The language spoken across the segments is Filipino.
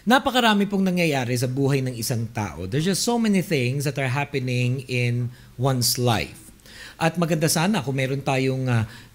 Napakarami pong nangyayari sa buhay ng isang tao. There's just so many things that are happening in one's life. At maganda sana kung meron tayong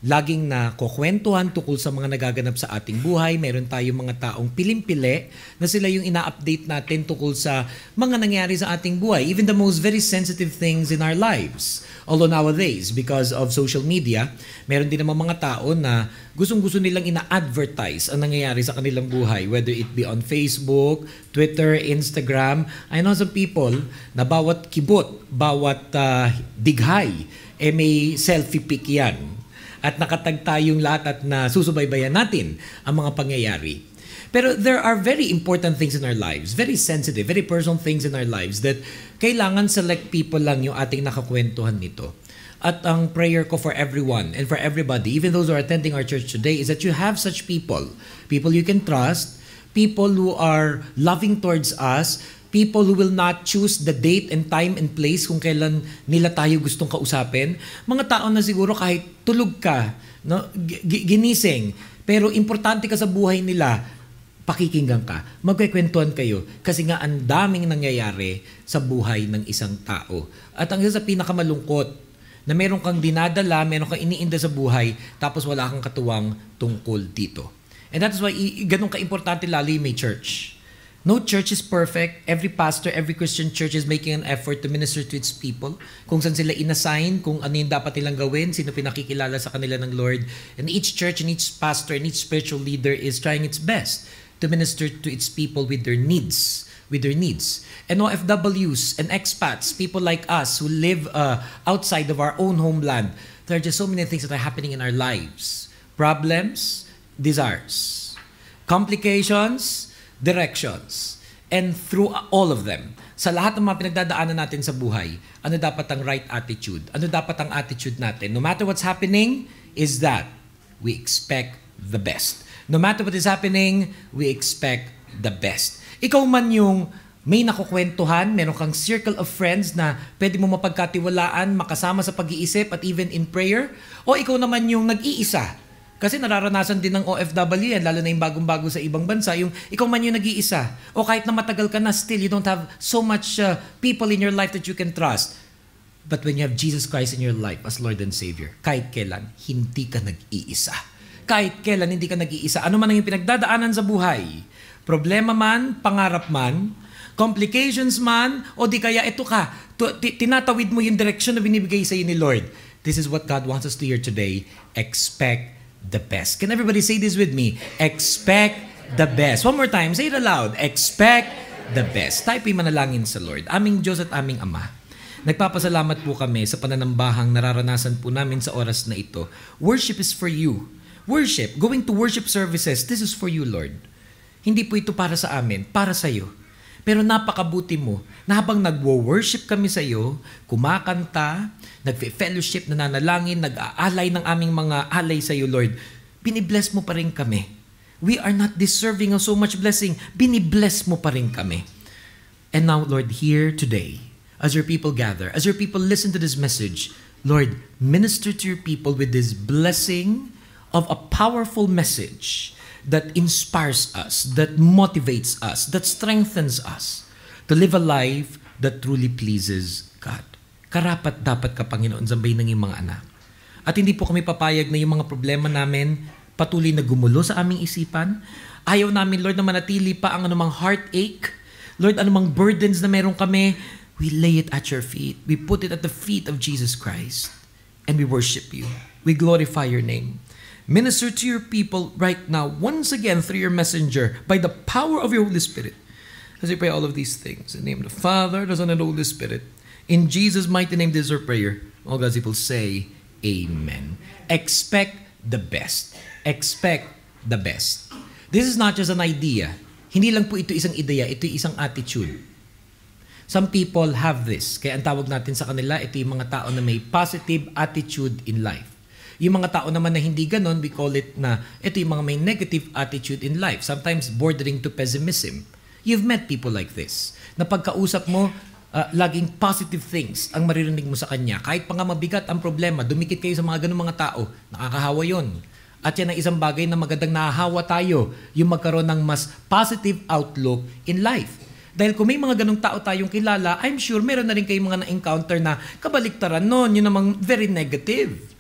laging nakukwentuhan tungkol sa mga nagaganap sa ating buhay. Meron tayong mga taong pilimpili na sila yung ina-update natin tungkol sa mga nangyayari sa ating buhay. Even the most very sensitive things in our lives. Although nowadays, because of social media, meron din naman mga tao na gustong-gusto nilang ina-advertise ang nangyayari sa kanilang buhay. Whether it be on Facebook, Twitter, Instagram. I know some people na bawat kibot, bawat dighay, may selfie pic yan. At nakatag tayong lahat at na susubaybayan natin ang mga pangyayari. Pero there are very important things in our lives, very sensitive, very personal things in our lives that kailangan select people lang yung ating nakakwentuhan nito. At ang prayer ko for everyone and for everybody, even those who are attending our church today, is that you have such people you can trust, people who are loving towards us, people who will not choose the date and time and place kung kailan nila tayo gustong kausapin. Mga tao na siguro kahit tulog ka, no, ginising, pero importante ka sa buhay nila, pakikinggan ka, magkwekwentuhan kayo kasi nga ang daming nangyayari sa buhay ng isang tao. At ang isa sa pinakamalungkot, na meron kang dinadala, meron kang iniinda sa buhay, tapos wala kang katuwang tungkol dito. And that's why ganun ka-importante lalo yung may church. No church is perfect. Every pastor, every Christian church is making an effort to minister to its people. Kung saan sila inassign, kung ano yung dapat nilang gawin, sino pinakikilala sa kanila ng Lord. And each church and each pastor and each spiritual leader is trying its best to minister to its people with their needs. And OFWs and expats, people like us who live outside of our own homeland, there are just so many things that are happening in our lives. Problems, desires. Complications, directions. And through all of them, sa lahat ng mga pinagdadaanan natin sa buhay, ano dapat ang right attitude? Ano dapat ang attitude natin? No matter what's happening, is that we expect the best. No matter what is happening, we expect the best. Ikaw man yung may nakukwentuhan, meron kang circle of friends na pwede mo mapagkatiwalaan, makasama sa pag-iisip at even in prayer, o ikaw naman yung nag-iisa. Kasi nararanasan din ng OFW yan, lalo na yung bagong-bago sa ibang bansa, yung ikaw man yung nag-iisa. O kahit na matagal ka na, still you don't have so much people in your life that you can trust. But when you have Jesus Christ in your life as Lord and Savior, kahit kailan, hindi ka nag-iisa. Kahit kailan, hindi ka nag-iisa. Ano man ang yung pinagdadaanan sa buhay, problema man, pangarap man, complications man, o di kaya ito ka, tinatawid mo yung direction na binibigay sa iyo ni Lord. This is what God wants us to hear today. Expect the best. Can everybody say this with me? Expect the best. One more time, say it aloud. Expect the best. Tayo po'y manalangin sa Lord. Aming Diyos at aming Ama, nagpapasalamat po kami sa pananambahang nararanasan po namin sa oras na ito. Worship is for you. Worship, going to worship services, this is for you, Lord. Hindi po ito para sa amin, para sa iyo. Pero napakabuti mo na habang nagwo-worship kami sa iyo, kumakanta, nagfe-fellowship, nananalangin, nag-aalay ng aming mga alay sa iyo, Lord, binibless mo pa rin kami. We are not deserving of so much blessing. Binibless mo pa rin kami. And now, Lord, here today, as your people gather, as your people listen to this message, Lord, minister to your people with this blessing of a powerful message that inspires us, that motivates us, that strengthens us to live a life that truly pleases God. Karapat dapat ka, Panginoon, sambahin ng iyong mga anak. At hindi po kami papayag na yung mga problema namin patuloy na gumulo sa aming isipan. Ayaw namin, Lord, na manatili pa ang anumang heartache. Lord, anumang burdens na meron kami, we lay it at your feet. We put it at the feet of Jesus Christ. And we worship you. We glorify your name. Minister to your people right now, once again through your messenger, by the power of your Holy Spirit. As we pray all of these things, in the name of the Father, the Son, and the Holy Spirit. In Jesus' mighty name, this is our prayer. All God's people say, Amen. Expect the best. Expect the best. This is not just an idea. Hindi lang po ito isang ideya, ito isang attitude. Some people have this. Kaya ang tawag natin sa kanila, ito yung mga tao na may positive attitude in life. Yung mga tao naman na hindi ganon, we call it na ito yung mga may negative attitude in life. Sometimes bordering to pessimism. You've met people like this. Na pagkausap mo, laging positive things ang maririnig mo sa kanya. Kahit pa nga mabigat ang problema, dumikit kayo sa mga ganung mga tao, nakakahawa yun. At yan ang isang bagay na magandang nahahawa tayo, yung magkaroon ng mas positive outlook in life. Dahil kung may mga ganong tao tayong kilala, I'm sure meron na rin kayong mga na-encounter na kabaliktaran nun, yun namang very negative.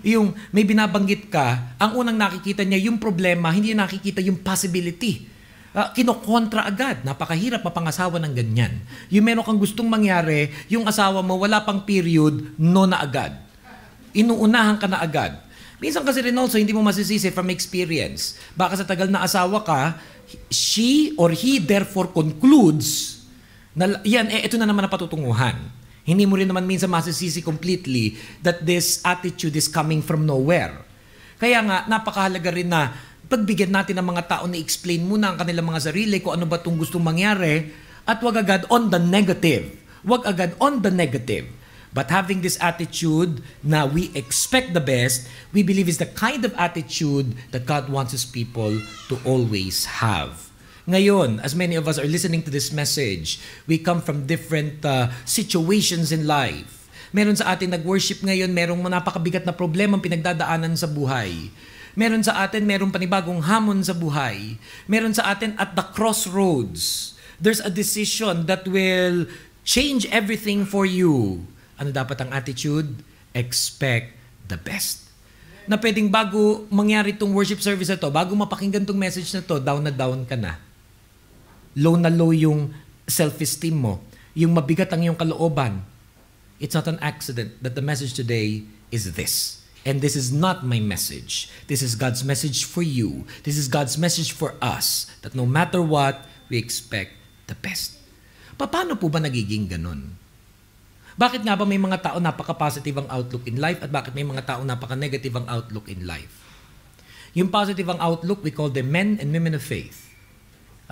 Yung may binabanggit ka, ang unang nakikita niya yung problema, hindi niya nakikita yung possibility. Kinokontra agad. Napakahirap mapangasawa ng ganyan. Yung meron kang gustong mangyari, yung asawa mo wala pang period, no na agad. Inuunahan ka na agad. Minsan kasi rin also, hindi mo masisisi from experience. Baka sa tagal na asawa ka, she or he therefore concludes na yan, ito na naman ang patutunguhan. Hindi mo rin naman minsan masisisi completely that this attitude is coming from nowhere. Kaya nga, napakahalaga rin na pagbigyan natin ng mga tao na explain muna ang kanilang mga sarili kung ano ba itong gustong mangyari at wag agad on the negative. Wag agad on the negative. But having this attitude na we expect the best, we believe is the kind of attitude that God wants His people to always have. Ngayon, as many of us are listening to this message, we come from different situations in life. Meron sa atin nag-worship ngayon, merong napakabigat na problema ang pinagdadaanan sa buhay. Meron sa atin, merong panibagong hamon sa buhay. Meron sa atin at the crossroads. There's a decision that will change everything for you. Ano dapat ang attitude? Expect the best. Na pwedeng bago mangyari itong worship service na to, bago mapakinggan itong message na to, down na down ka na. Low na low yung self-esteem mo. Yung mabigat ang iyong kalooban. It's not an accident that the message today is this. And this is not my message. This is God's message for you. This is God's message for us. That no matter what, we expect the best. Paano po ba nagiging ganun? Bakit nga ba may mga tao napaka-positive ang outlook in life at bakit may mga tao napaka-negative ang outlook in life? Yung positive ang outlook, we call them men and women of faith.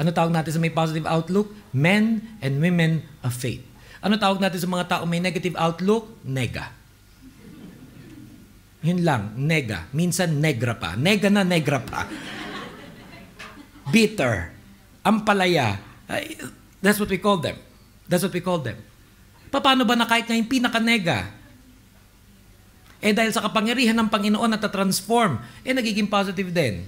Ano tawag natin sa may positive outlook? Men and women of faith. Ano tawag natin sa mga tao may negative outlook? Nega. Yun lang, nega. Minsan negra pa. Nega na negra pa. Bitter. Ampalaya. That's what we call them. That's what we call them. Paano ba na kahit nga yung pinaka-nega? Dahil sa kapangyarihan ng Panginoon na ta-transform, nagiging positive din.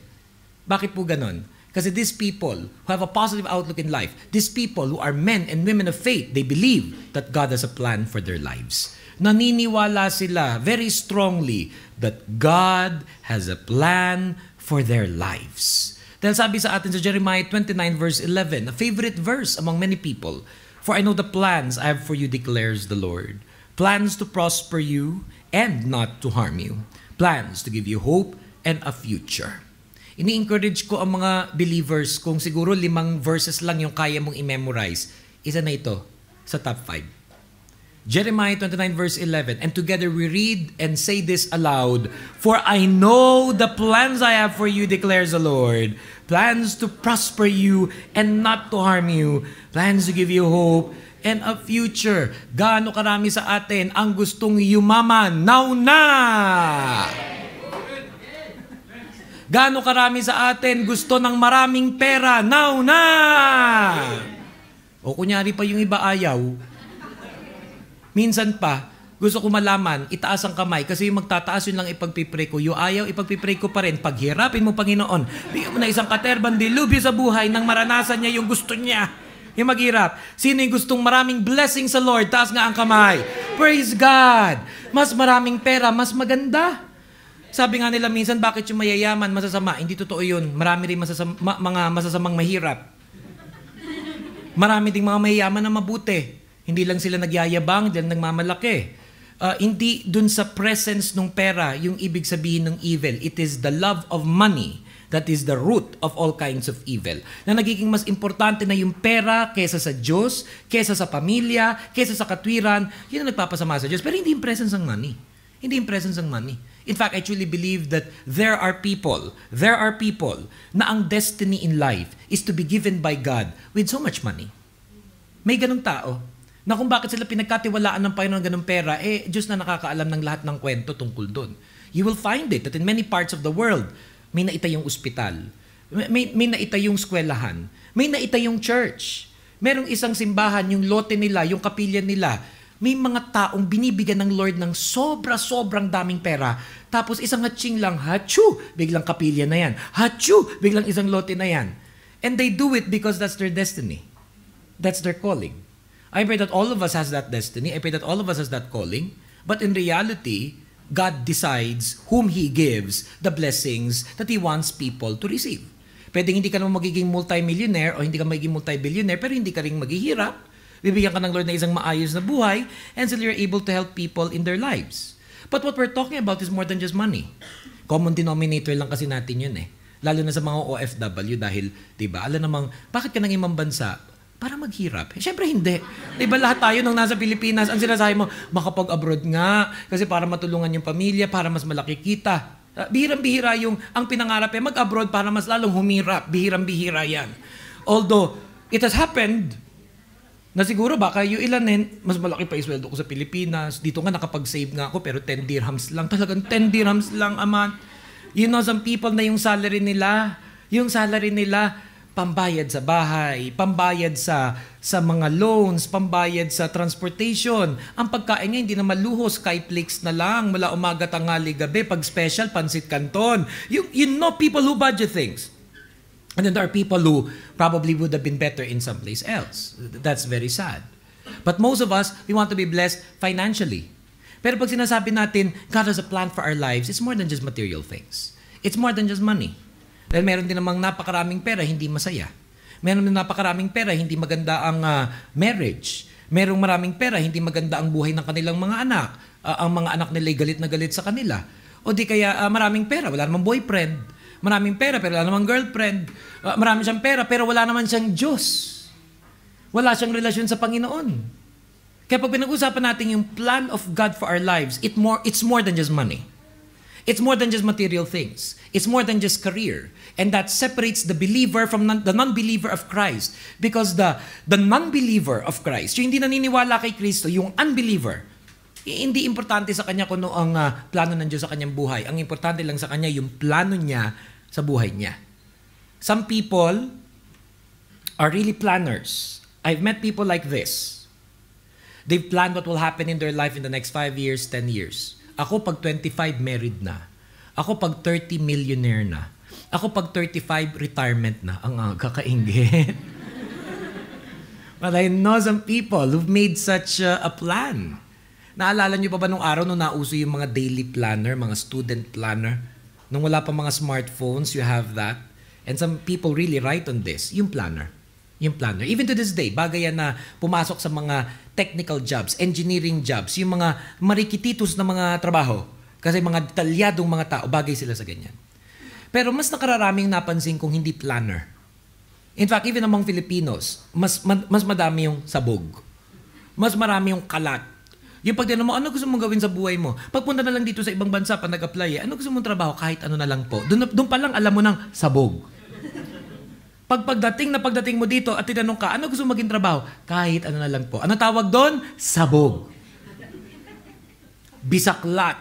Bakit po ganon? Kasi these people who have a positive outlook in life, these people who are men and women of faith, they believe that God has a plan for their lives. Naniniwala sila very strongly that God has a plan for their lives. Dahil sabi sa atin sa Jeremiah 29 verse 11, a favorite verse among many people, "For I know the plans I have for you, declares the Lord. Plans to prosper you and not to harm you. Plans to give you hope and a future." Ini-encourage ko ang mga believers kung siguro 5 verses lang yung kaya mong i-memorize. Isa na ito sa top 5. Jeremiah 29 verse 11, "And together we read and say this aloud, For I know the plans I have for you, declares the Lord. Plans to prosper you and not to harm you. Plans to give you hope and a future." Gaano karami sa atin ang gustong yumaman? Now na! Gaano karami sa atin gusto ng maraming pera? Now na! O kunyari pa yung iba ayaw. Minsan pa, gusto ko malaman, itaas ang kamay kasi yung magtataas yun lang ipagpipray ko. Yung ayaw, ipagpipray ko pa rin. Paghirapin mo, Panginoon. Bigyan mo na isang katerbang dilubyo sa buhay nang maranasan niya yung gusto niya. Yung maghirap. Sino yung gustong maraming blessing sa Lord? Taas nga ang kamay. Praise God! Mas maraming pera, mas maganda. Sabi nga nila minsan, bakit yung mayayaman masasama? Hindi totoo yun. Marami rin mga masasamang mahirap. Marami ding mga mayayaman na mabuti. Hindi lang sila nagyayabang, dahil nagmamalaki. Hindi dun sa presence ng pera yung ibig sabihin ng evil. It is the love of money that is the root of all kinds of evil. Na nagiging mas importante na yung pera kesa sa Diyos, kesa sa pamilya, kesa sa katwiran, yun ang nagpapasama sa Diyos. Pero hindi yung presence ng money. Hindi yung presence ng money. In fact, I truly believe that there are people na ang destiny in life is to be given by God with so much money. May ganong tao na kung bakit sila pinagkatiwalaan ng Panginoon ng ganong pera, Diyos na nakakaalam ng lahat ng kwento tungkol doon. You will find it that in many parts of the world, may naitayong ospital, may naitayong eskwelahan, may naitayong church. Merong isang simbahan, yung lote nila, yung kapilya nila, May mga taong binibigyan ng Lord ng sobrang daming pera, tapos isang hatching lang, hachu, biglang kapilya na yan. Hachu, biglang isang lote na yan. And they do it because that's their destiny. That's their calling. I pray that all of us has that destiny. I pray that all of us has that calling. But in reality, God decides whom He gives the blessings that He wants people to receive. Pwedeng hindi ka naman magiging multi-millionaire o hindi ka magiging multi-billionaire, pero hindi ka rin maghihirap. Bibigyan ka ng Lord na isang maayos na buhay, and still you're able to help people in their lives. But what we're talking about is more than just money. Common denominator lang kasi natin yun eh. Lalo na sa mga OFW dahil, di ba, alam namang, bakit ka nang ibang bansa? Para maghirap. Eh, syempre hindi. Di ba lahat tayo nung nasa Pilipinas, ang sinasabi mo, makapag-abroad nga, kasi para matulungan yung pamilya, para mas malaki kita. Bihirang-bihira yung, ang pinangarap eh, mag-abroad para mas lalong humirap. Bihirang-bihira yan. Although, it has happened, na siguro baka yung ilanin, mas malaki pa yung sweldo ko sa Pilipinas. Dito nga nakapag-save nga ako pero 10 dirhams lang. Talagang 10 dirhams lang a month. You know, some people na yung salary nila, pambayad sa bahay, pambayad sa mga loans, pambayad sa transportation. Ang pagkain nga hindi na maluhos, Skyflakes na lang, mula umaga, tanghali, gabi, pag special, pansit canton. You know people who budget things. And then there are people who probably would have been better in someplace else. That's very sad. But most of us, we want to be blessed financially. Pero pag sinasabi natin, God has a plan for our lives, it's more than just material things. It's more than just money. Dahil meron din namang napakaraming pera, hindi masaya. Meron din napakaraming pera, hindi maganda ang marriage. Merong maraming pera, hindi maganda ang buhay ng kanilang mga anak. Ang mga anak nila galit na galit sa kanila. O di kaya maraming pera, wala namang boyfriend. Maraming pera pero wala namang girlfriend. Marami siyang pera pero wala naman siyang Diyos. Wala siyang relasyon sa Panginoon. Kaya pag pinag-usapan natin yung plan of God for our lives, it's more than just money. It's more than just material things. It's more than just career. And that separates the believer from the non-believer of Christ. Because the non-believer of Christ, yung hindi naniniwala kay Kristo, yung unbeliever, hindi importante sa kanya kung ano ang plano ng Diyos sa kanyang buhay. Ang importante lang sa kanya yung plano niya sa buhay niya. Some people are really planners. I've met people like this. They've planned what will happen in their life in the next 5 years, 10 years. Ako pag 25 married na. Ako pag 30 millionaire na. Ako pag 35 retirement na. Ang kakaingit. But I know some people who've made such a plan. Naalala niyo pa ba nung araw nung nauso yung mga daily planner, mga student planner? Nung wala pa mga smartphones, you have that. And some people really write on this, yung planner. Yung planner. Even to this day, bagay yan na pumasok sa mga technical jobs, engineering jobs, yung mga marikititos na mga trabaho. Kasi mga detalyadong mga tao, bagay sila sa ganyan. Pero mas nakararaming napansin kung hindi planner. In fact, even among Filipinos, mas madami yung sabog. Mas marami yung kalat. Yung pag tinanong mo, ano gusto mong gawin sa buhay mo? Pagpunta na lang dito sa ibang bansa, pag nag-apply, ano gusto mong trabaho? Kahit ano na lang po. Doon pa lang alam mo ng sabog. Pagdating mo dito at tinanong ka, ano gusto mong maging trabaho? Kahit ano na lang po. Ano tawag doon? Sabog. Bisaklat.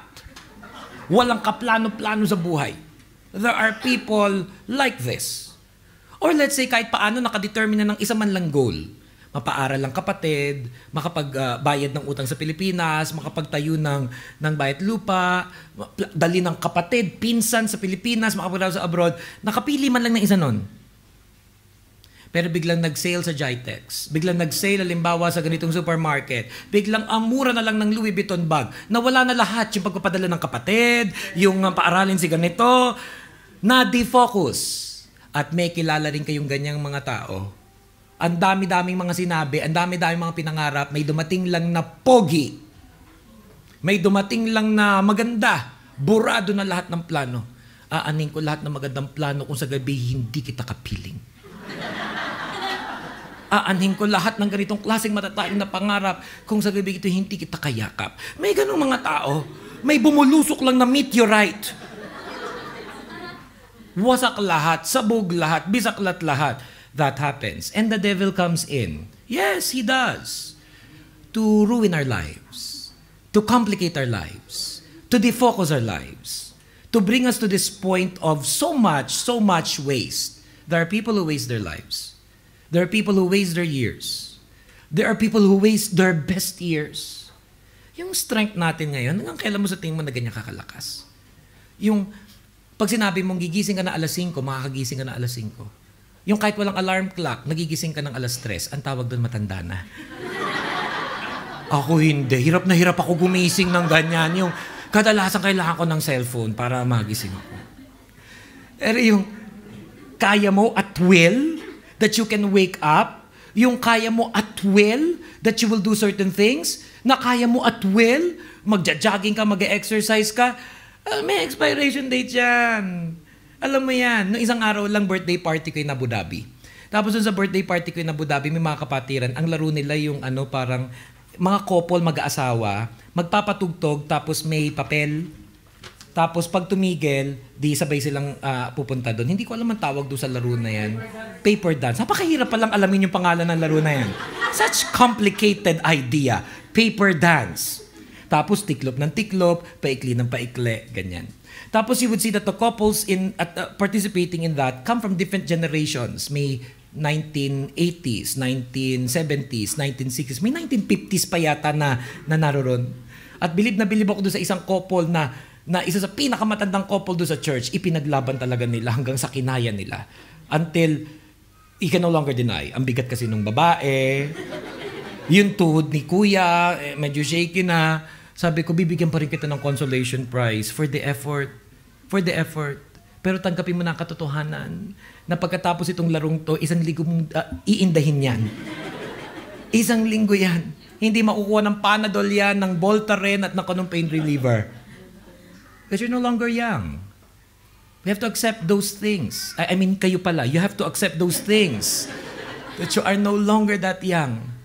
Walang kaplano-plano sa buhay. There are people like this. Or let's say, kahit paano nakadetermine na ng isa man lang goal. Mapaaral ng kapatid, makapagbayad ng utang sa Pilipinas, makapagtayo ng bayad lupa, dali ng kapatid, pinsan sa Pilipinas, makapagdaw sa abroad. Nakapili man lang ng isa nun. Pero biglang nag-sale sa Jitex, biglang nag-sale halimbawa sa ganitong supermarket, biglang ang mura na lang ng Louis Vuitton bag, nawala na lahat yung pagpapadala ng kapatid, yung paaralin si ganito, na-defocus. At may kilala rin kayong ganyang mga tao. Ang dami-daming mga sinabi, ang dami-daming mga pinangarap, may dumating lang na pogi. May dumating lang na maganda. Burado na lahat ng plano. Aanin ko lahat ng magandang plano kung sa gabi hindi kita kapiling. Aanhin ko lahat ng ganitong klaseng matataing na pangarap kung sa gabi ito hindi kita kayakap. May ganong mga tao. May bumulusok lang na meteorite. Wasak lahat, sabog lahat, bisaklat lahat. That happens. And the devil comes in. Yes, he does. To ruin our lives. To complicate our lives. To defocus our lives. To bring us to this point of so much waste. There are people who waste their lives. There are people who waste their years. There are people who waste their best years. Yung strength natin ngayon, hanggang kailan mo sa tingin mo na ganyan kakalakas? Yung, pag sinabi mong gigising ka na alas 5, makakagising ka na alas 5. Yung kahit walang alarm clock, nagigising ka ng alas 3, ang tawag doon matanda na. Ako hindi. Hirap na hirap ako gumising ng ganyan. Yung kadalasan kailangan ko ng cellphone para magising ako. Pero yung kaya mo at will, that you can wake up, yung kaya mo at will, that you will do certain things, na kaya mo at will, magja-jogging ka, mag-exercise ka, may expiration date yan. Alam mo yan. Noong isang araw lang, birthday party ko in Abu Dhabi. Tapos dun sa birthday party ko in Abu Dhabi, may mga kapatiran. Ang laro nila yung parang mga couple, mag-aasawa, magpapatugtog, tapos may papel. Tapos pag tumigil, di sabay silang pupunta doon. Hindi ko alam ang tawag doon sa laro na yan. Paper dance. Napakahirap palang alamin yung pangalan ng laro na yan. Such complicated idea. Paper dance. Tapos tiklop ng tiklop, paikli ng paikli, ganyan. Tapos you would see that the couples participating in that come from different generations. May 1980s, 1970s, 1960s, may 1950s pa yata na naroon. At bilib na bilib ako doon sa isang couple na isa sa pinakamatandang couple doon sa church, ipinaglaban talaga nila hanggang sa kinaya nila. Until, you can no longer deny. Ang bigat kasi nung babae, yung tuhod ni kuya, medyo shaky na. Sabi ko, bibigyan pa rin kita ng consolation prize for the effort. For the effort. Pero tanggapin mo na ang katotohanan na pagkatapos itong larong to, isang linggo mong iindahin yan. Isang linggo yan. Hindi makukuha ng Panadol yan, ng Voltaren at ng kanong pain reliever. Because you're no longer young. We have to accept those things. I mean, kayo pala, you have to accept those things. That you are no longer that young.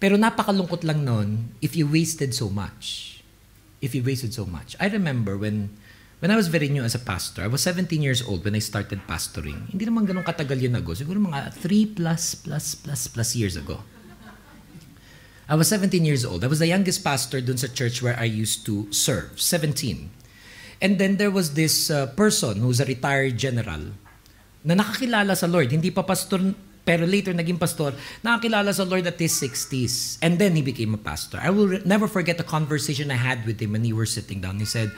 Pero napakalungkot lang nun if you wasted so much. If you wasted so much. I remember when I was very new as a pastor, I was 17 years old when I started pastoring. Hindi naman ganun katagal yun ago. Siguro mga 3 plus years ago. I was 17 years old. I was the youngest pastor dun sa church where I used to serve. 17. And then there was this person who's a retired general na nakakilala sa Lord. Hindi pa pastor, pero later naging pastor, nakakilala sa Lord at his 60s. And then he became a pastor. I will never forget the conversation I had with him when we were sitting down. He said,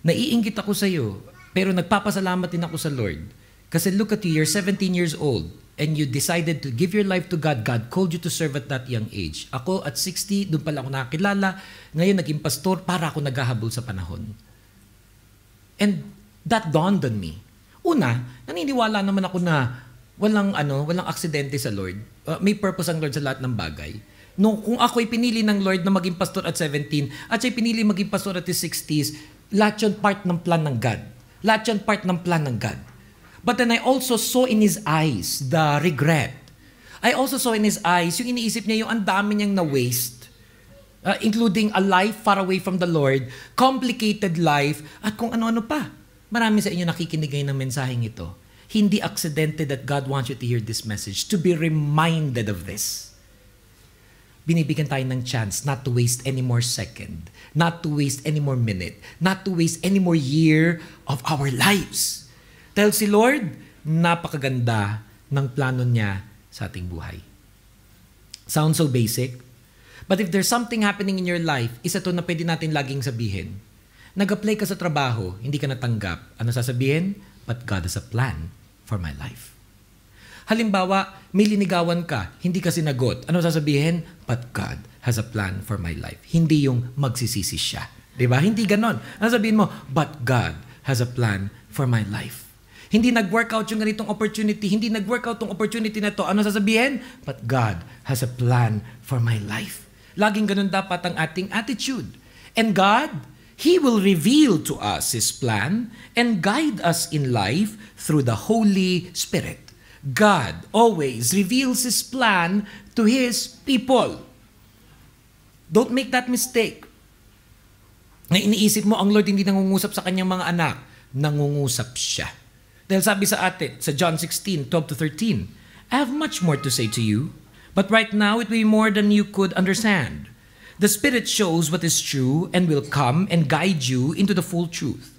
naiinggit ako sa iyo, pero nagpapasalamat din ako sa Lord. Kasi look at you, you're 17 years old and you decided to give your life to God. God called you to serve at that young age. Ako at 60, doon pala ako nakakilala. Ngayon naging pastor para ako naghahabol sa panahon. And that dawned on me. Una, naniniwala naman ako na walang aksidente sa Lord. May purpose ang Lord sa lahat ng bagay. Kung ako'y pinili ng Lord na maging pastor at 17, at siya'y pinili maging pastor at his 60s, lahat yun part ng plan ng God. Lahat yun part ng plan ng God. But then I also saw in his eyes the regret. I also saw in his eyes, yung iniisip niya yung ang dami niyang na-waste. Including a life far away from the Lord, complicated life, at kung ano-ano pa. Marami sa inyo nakikinig ngayon ng mensaheng ito. Hindi aksidente that God wants you to hear this message, to be reminded of this. Binibigyan tayo ng chance not to waste any more second, not to waste any more minute, not to waste any more year of our lives. Dahil si Lord, napakaganda ng plano niya sa ating buhay. Sounds so basic, but if there's something happening in your life, isa to na pwede natin laging sabihin. Nag-apply ka sa trabaho, hindi ka natanggap. Ano sasabihin? But God has a plan for my life. Halimbawa, may linigawan ka, hindi ka sinagot. Ano sasabihin? But God has a plan for my life. Hindi yung magsisisi siya. Diba? Hindi ganon. Ano sabihin mo? But God has a plan for my life. Hindi nag-workout yung ganitong opportunity. Hindi nag-workout yung opportunity na to. Ano sasabihin? But God has a plan for my life. Laging ganon dapat ang ating attitude. And God, He will reveal to us His plan and guide us in life through the Holy Spirit. God always reveals His plan to His people. Don't make that mistake. Na iniisip mo, ang Lord hindi nangungusap sa kanyang mga anak. Nangungusap siya. Dahil sabi sa atin, sa John 16:12-13, I have much more to say to you, but right now it will be more than you could understand. The Spirit shows what is true and will come and guide you into the full truth.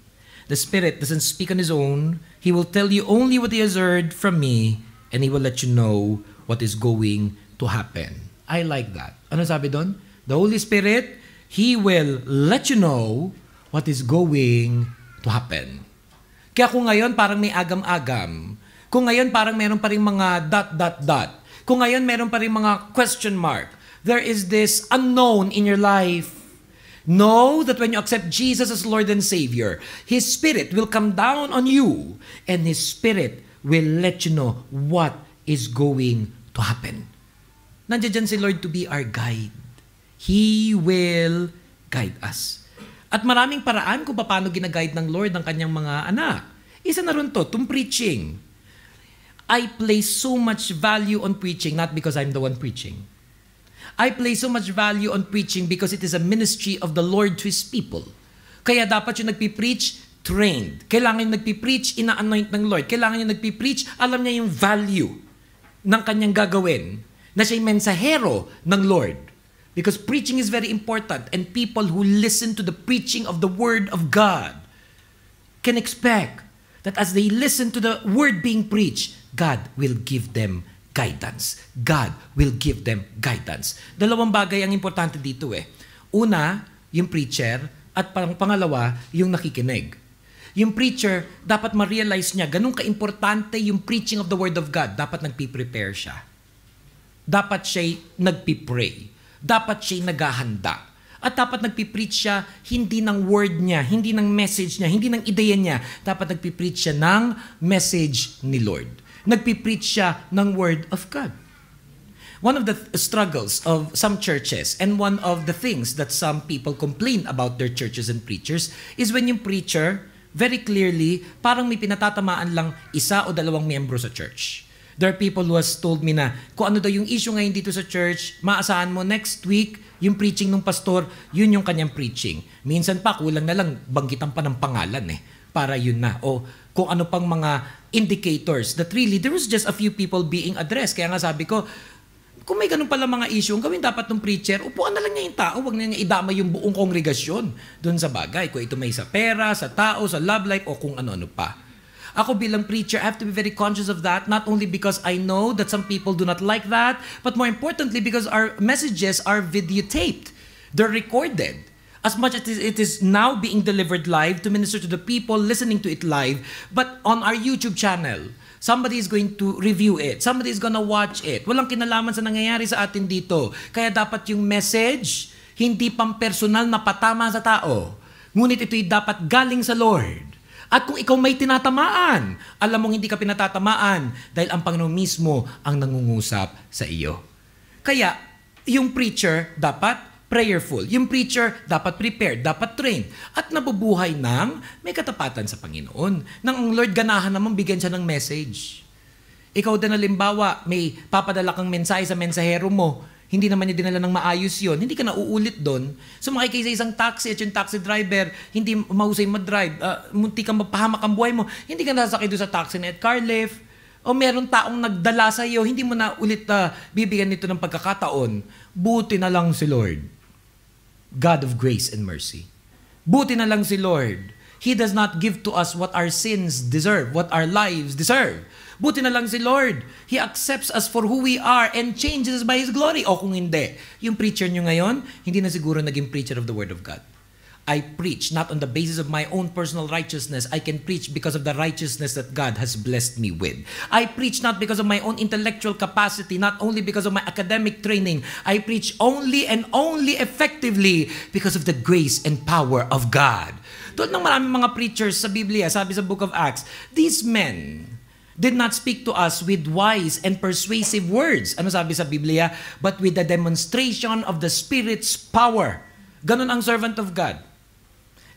The Spirit doesn't speak on His own. He will tell you only what He has heard from me, and He will let you know what is going to happen. I like that. Ano sabi doon? The Holy Spirit, He will let you know what is going to happen. Kaya kung ngayon parang may agam-agam, kung ngayon parang meron pa rin mga ... kung ngayon meron pa rin mga question mark, there is this unknown in your life. Know that when you accept Jesus as Lord and Savior, His Spirit will come down on you and His Spirit will let you know what is going to happen. Nandiyan dyan si Lord to be our guide. He will guide us. At maraming paraan kung paano ginaguide ng Lord ang kanyang mga anak. Isa na rin to, itong preaching. I place so much value on preaching, not because I'm the one preaching. I place so much value on preaching because it is a ministry of the Lord to His people. Kaya dapat yung nagpipreach, trained. Kailangan yung nagpipreach, ina-anoint ng Lord. Kailangan yung nagpipreach, alam niya yung value ng kanyang gagawin, na siya'y mensahero ng Lord. Because preaching is very important and people who listen to the preaching of the Word of God can expect that as they listen to the Word being preached, God will give them guidance. God will give them guidance. Dalawang bagay ang importante dito eh. Una, yung preacher, at pangalawa, yung nakikinig. Yung preacher, dapat ma-realize niya, ganun ka-importante yung preaching of the Word of God. Dapat nagpi-prepare siya. Dapat siya'y nagpi-pray. Dapat siya'y naghahanda. At dapat nagpipreach siya hindi ng word niya, hindi ng message niya, hindi ng ideya niya. Dapat nagpipreach siya ng message ni Lord. Nagpipreach siya ng Word of God. One of the struggles of some churches and one of the things that some people complain about their churches and preachers is when yung preacher, very clearly, parang may pinatatamaan lang isa o dalawang miyembro sa church. There are people who has told me na kung ano daw yung issue ngayon dito sa church, maasahan mo next week, yung preaching ng pastor, yun yung kanyang preaching. Minsan pa, kulang na lang, banggitan pa ng pangalan eh. Para yun na. O kung ano pang mga indicators that really there was just a few people being addressed. Kaya nga sabi ko, kung may ganun pala mga issue, ang gawin dapat ng preacher, upuan na lang niya yung tao, wag na niya idama yung buong kongregasyon doon sa bagay. Kung ito may sa pera, sa tao, sa love life, o kung ano-ano pa. Ako bilang preacher, I have to be very conscious of that, not only because I know that some people do not like that, but more importantly because our messages are videotaped. They're recorded. As much as it is now being delivered live to minister to the people listening to it live, but on our YouTube channel, somebody is going to review it. Somebody is gonna watch it. Walang kinalaman sa nangyayari sa atin dito. Kaya dapat yung message, hindi pampersonal na patama sa tao. Ngunit ito'y dapat galing sa Lord. At kung ikaw may tinatamaan, alam mong hindi ka pinatatamaan dahil ang Panginoon mismo ang nangungusap sa iyo. Kaya, yung preacher dapat prayerful. Yung preacher dapat prepared, dapat trained, at nabubuhay ng may katapatan sa Panginoon. Nang ang Lord ganahan naman bigyan siya ng message. Ikaw din halimbawa, may papadala kang mensahe sa mensahero mo, hindi naman niya dinala ng maayos yon, hindi ka na uulit doon. Sumakay kayo sa isang taxi at yung taxi driver, hindi mahusay mag-drive, munti kang mapahamak ang buhay mo, hindi ka nasasakay doon sa taxi na at car lift, o meron taong nagdala sa iyo, hindi mo na ulit bibigyan nito ng pagkakataon. Buti na lang si Lord. God of grace and mercy. Buti na lang si Lord. He does not give to us what our sins deserve, what our lives deserve. Buti na lang si Lord. He accepts us for who we are and changes us by His glory. O kung hindi, yung preacher nyo ngayon, hindi na siguro naging preacher of the Word of God. I preach not on the basis of my own personal righteousness. I can preach because of the righteousness that God has blessed me with. I preach not because of my own intellectual capacity, not only because of my academic training. I preach only and only effectively because of the grace and power of God. Doon ng maraming mga preachers sa Biblia, sabi sa Book of Acts, these men did not speak to us with wise and persuasive words. Ano sabi sa Biblia? But with the demonstration of the Spirit's power. Ganon ang servant of God.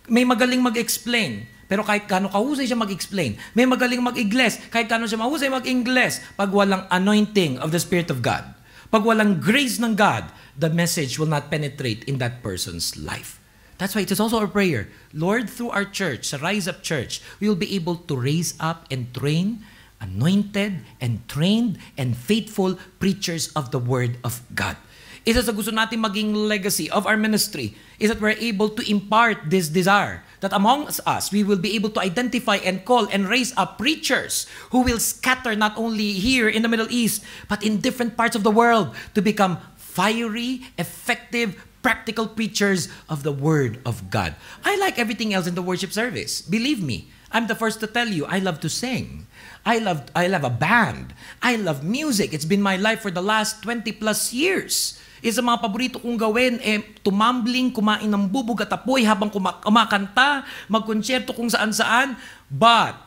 May magaling mag-explain, pero kahit kano kahusay siya mag-explain. May magaling mag-ingles, kahit kano siya mahusay mag-ingles. Pag walang anointing of the Spirit of God, pag walang grace ng God, the message will not penetrate in that person's life. That's why it is also our prayer. Lord, through our church, sa Rise Up Church, we will be able to raise up and train anointed and trained and faithful preachers of the Word of God. Isa sa gusto natin maging legacy of our ministry is that we're able to impart this desire that amongst us, we will be able to identify and call and raise up preachers who will scatter not only here in the Middle East, but in different parts of the world to become fiery, effective practical preachers of the Word of God. I like everything else in the worship service. Believe me, I'm the first to tell you, I love to sing. I love a band. I love music. It's been my life for the last 20 plus years. Isa mga paborito kong gawin, tumambling, kumain ng bubog at apoy habang kumakanta, magkonsyerto kung saan-saan. But,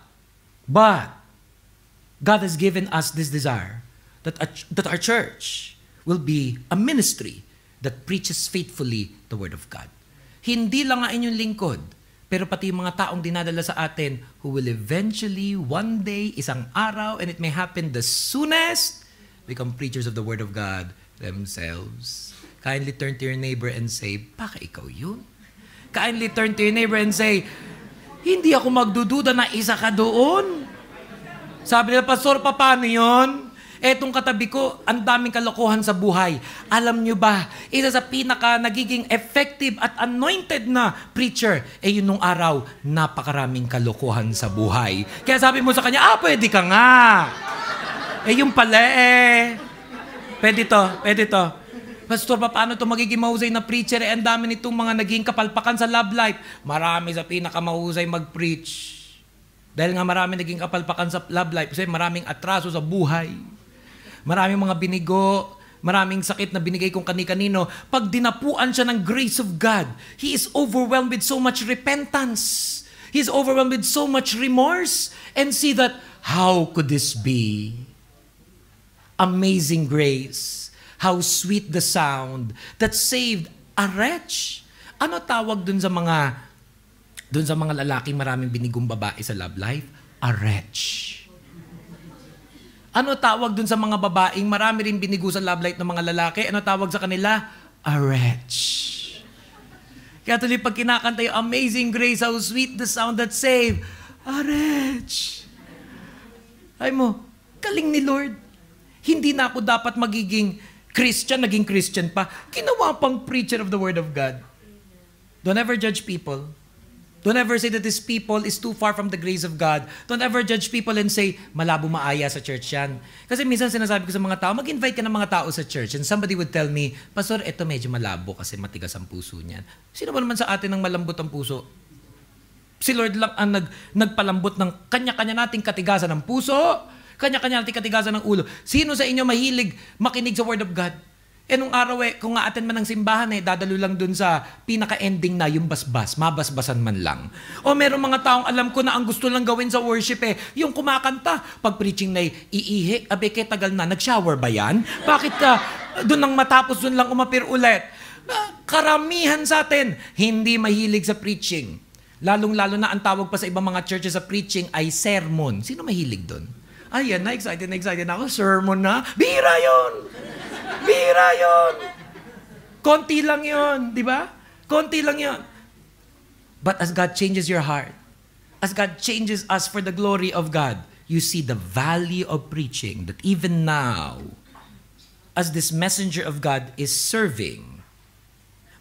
God has given us this desire that our church will be a ministry that preaches faithfully the Word of God. Hindi lang nga inyong lingkod, pero pati yung mga taong dinadala sa atin who will eventually, one day, isang araw, and it may happen the soonest, become preachers of the Word of God themselves. Kindly turn to your neighbor and say, baka ikaw yun? Kindly turn to your neighbor and say, hindi ako magdududa na isa ka doon. Sabi nila, Pastor, paano yun? Etong katabi ko, ang daming kalokohan sa buhay. Alam nyo ba, isa sa pinaka nagiging effective at anointed na preacher, yun nung araw, napakaraming kalokohan sa buhay. Kaya sabi mo sa kanya, pwede ka nga. Yung pala Pwede to. Pastor, paano ito magiging mahusay na preacher? Ang dami nitong mga naging kapalpakan sa love life. Marami sa pinakamahusay mag-preach. Dahil nga marami naging kapalpakan sa love life. Kasi maraming atraso sa buhay. Maraming mga binigo. Maraming sakit na binigay kung kani-kanino. Pag dinapuan siya ng grace of God, he is overwhelmed with so much repentance. He is overwhelmed with so much remorse. And see that, how could this be? Amazing grace. How sweet the sound that saved a wretch. Ano tawag dun sa mga lalaking maraming binigong babae sa love life? A wretch. Ano tawag dun sa mga babaeng marami rin binigo sa love life ng mga lalaki? Ano tawag sa kanila? A wretch. Kaya tuloy pag kinakanta yung Amazing Grace, how sweet the sound that saved a wretch. Ay mo, galing ni Lord. Hindi na ako dapat magiging Christian, naging Christian pa. Ginawa pang preacher of the Word of God. Don't ever judge people. Don't ever say that this people is too far from the grace of God. Don't ever judge people and say, malabo maaya sa church yan. Kasi minsan sinasabi ko sa mga tao, mag-invite ka ng mga tao sa church and somebody would tell me, Pastor, eto medyo malabo kasi matigas ang puso niyan. Sino ba naman sa atin ang malambot ang puso? Si Lord lang ang nagpalambot ng kanya-kanya nating katigasan ng puso. Kanya-kanya natin katigasan ng ulo. Sino sa inyo mahilig makinig sa Word of God? Nung araw kung nga-attend man ng simbahan dadalo lang dun sa pinaka-ending na yung basbas, mabasbasan man lang. O meron mga taong alam ko na ang gusto lang gawin sa worship yung kumakanta. Pag preaching na iihi, kaya tagal na, nag-shower ba yan? Bakit ka dun nang matapos dun lang umapir ulit? Karamihan sa atin, hindi mahilig sa preaching. Lalong-lalo na ang tawag pa sa ibang mga churches sa preaching ay sermon. Sino mahilig dun? Ayan na, excited na ako. Sermon na. Bihira yun! Konti lang yun, di ba? Konti lang yun. But as God changes your heart, as God changes us for the glory of God, you see the value of preaching that even now, as this messenger of God is serving,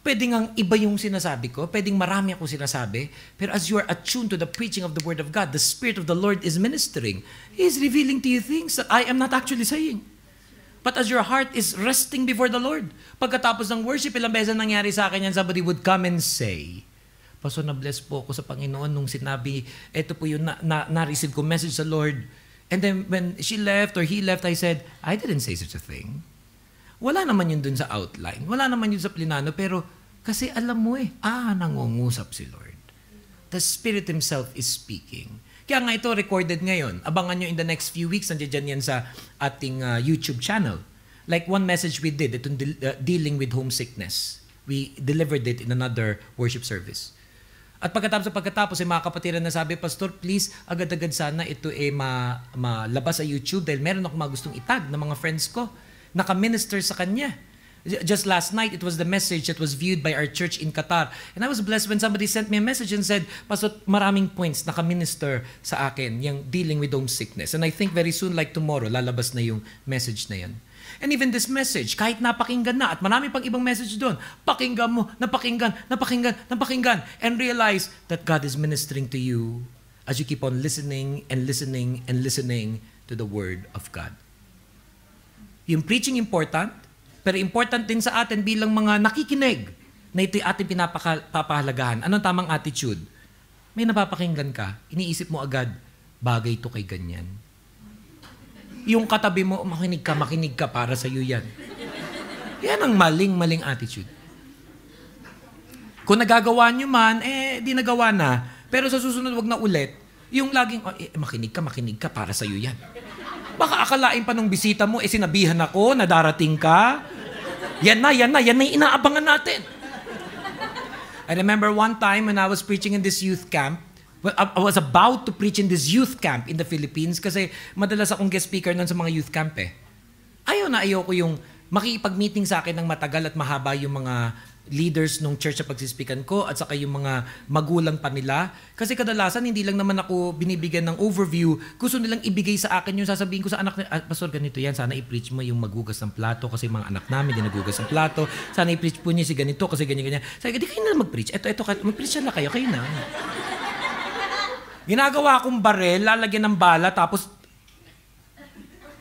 pwedeng ang iba yung sinasabi ko, pwedeng marami ako sinasabi, pero as you are attuned to the preaching of the Word of God, the Spirit of the Lord is ministering. He is revealing to you things that I am not actually saying. But as your heart is resting before the Lord, pagkatapos ng worship, ilang beses nangyari sa akin yan, somebody would come and say, Pastor, na-bless po ako sa Panginoon nung sinabi, eto po yung na-receive ko message sa Lord. And then when she left or he left, I said, I didn't say such a thing. Wala naman yun dun sa outline. Wala naman yun sa plinano, pero kasi alam mo nangungusap si Lord. The Spirit Himself is speaking. Kaya nga ito recorded ngayon. Abangan nyo in the next few weeks, nandiyan yan sa ating YouTube channel. Like one message we did, itong dealing with homesickness. We delivered it in another worship service. At pagkatapos mga kapatiran na sabi, Pastor, please, agad-agad sana ito malabas sa YouTube dahil meron akong mga gustong itag ng mga friends ko. Naka-minister sa kanya. Just last night, it was the message that was viewed by our church in Qatar. And I was blessed when somebody sent me a message and said, Pastor, maraming points naka-minister sa akin, yung dealing with homesickness. And I think very soon, like tomorrow, lalabas na yung message na yan. And even this message, kahit napakinggan na, at marami pang ibang message doon, pakinggan mo, napakinggan, and realize that God is ministering to you as you keep on listening and listening and listening to the Word of God. Yung preaching important, pero important din sa atin bilang mga nakikinig na ito ating pinapahalagahan. Anong tamang attitude? May napapakinggan ka, iniisip mo agad, bagay ito kay ganyan. Yung katabi mo, makinig ka, para sa'yo yan. Yan ang maling attitude. Kung nagagawa nyo man, di nagawa na. Pero sa susunod, wag na ulit. Yung laging, makinig ka, para sa'yo yan. Baka akalain pa nung bisita mo, sinabihan ako na darating ka. Yan na yung inaabangan natin. I remember one time when I was preaching in this youth camp, I was about to preach in this youth camp in the Philippines kasi madalas akong guest speaker nun sa mga youth camp eh. Ayaw ko yung makikipag-meeting sa akin ng matagal at mahaba yung mga leaders nung church na pagsispikan ko at saka yung mga magulang pa nila. Kasi kadalasan hindi lang naman ako binibigyan ng overview. Gusto nilang ibigay sa akin yung sasabihin ko sa anak nila, Pastor, ganito yan, sana i-preach mo yung maghugas ng plato kasi mga anak namin din naghugas ng plato. Sana i-preach po niyo si ganito kasi ganyan. Sabi, di kayo na mag-preach. Ito, mag-preach na kayo na. Ginagawa akong barel, lalagyan ng bala, tapos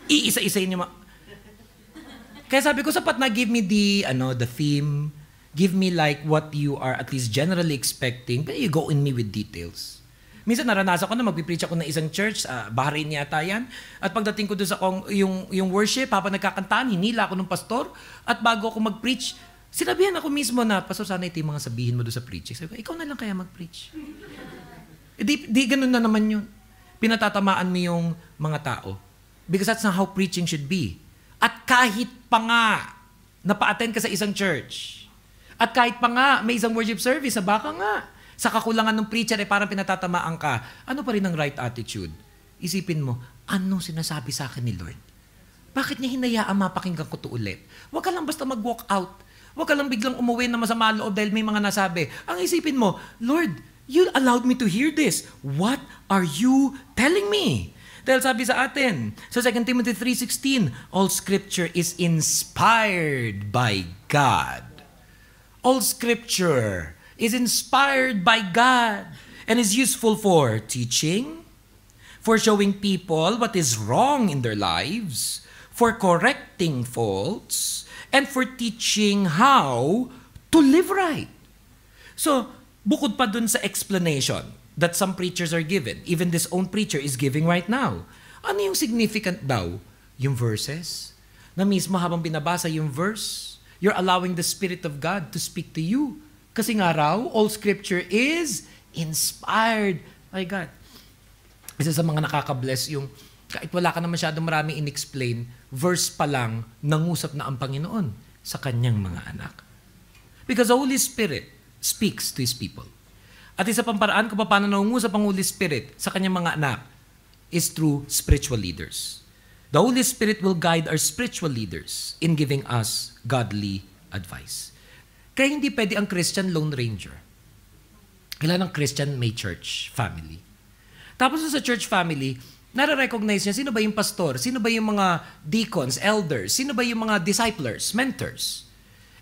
iisa-isayin niyo. Kaya sabi ko, sapat na give me the theme. Give me like what you are at least generally expecting, but you go in me with details. Minsan naranasan ko na magpipreach ako ng isang church, Bahrain yata yan, at pagdating ko doon sa yung worship, habang nagkakantaan, hinila ako ng pastor, at bago ako mag-preach, sinabihan ako mismo na, Pastor, sana ito yung mga sabihin mo doon sa preaching. Sabi ko, ikaw na lang kaya mag-preach. Di ganun na naman yun. Pinatatamaan mo yung mga tao. Because that's not how preaching should be. At kahit pa nga, napa-attend ka sa isang church, at kahit pa nga, may isang worship service, baka nga, sa kakulangan ng preacher, parang pinatatamaan ka, ano pa rin ang right attitude? Isipin mo, ano sinasabi sa akin ni Lord? Bakit niya hinayaan mapakinggan ko to ulit? Huwag ka lang basta mag-walk out. Huwag ka lang biglang umuwi na masama loob dahil may mga nasabi. Ang isipin mo, Lord, you allowed me to hear this. What are you telling me? Dahil sabi sa atin, sa 2 Timothy 3:16, all scripture is inspired by God. All scripture is inspired by God and is useful for teaching, for showing people what is wrong in their lives, for correcting faults, and for teaching how to live right. So, bukod pa dun sa explanation that some preachers are given, even this own preacher is giving right now, ano yung significant daw? Yung verses? Na mismo habang binabasa yung verse, you're allowing the Spirit of God to speak to you. Kasi nga raw, all scripture is inspired by God. Isa sa mga nakaka-bless yung kahit wala ka na masyadong maraming in-explain, verse pa lang, nangusap na ang Panginoon sa kanyang mga anak. Because the Holy Spirit speaks to His people. At isa pang paraan kung paano nangungusap ang Holy Spirit sa kanyang mga anak is through spiritual leaders. The Holy Spirit will guide our spiritual leaders in giving us godly advice. Kaya hindi pwede ang Christian Lone Ranger. Kailangan ng Christian may church family. Tapos sa church family, nare-recognize niya sino ba yung pastor, sino ba yung mga deacons, elders, sino ba yung mga disciplers, mentors.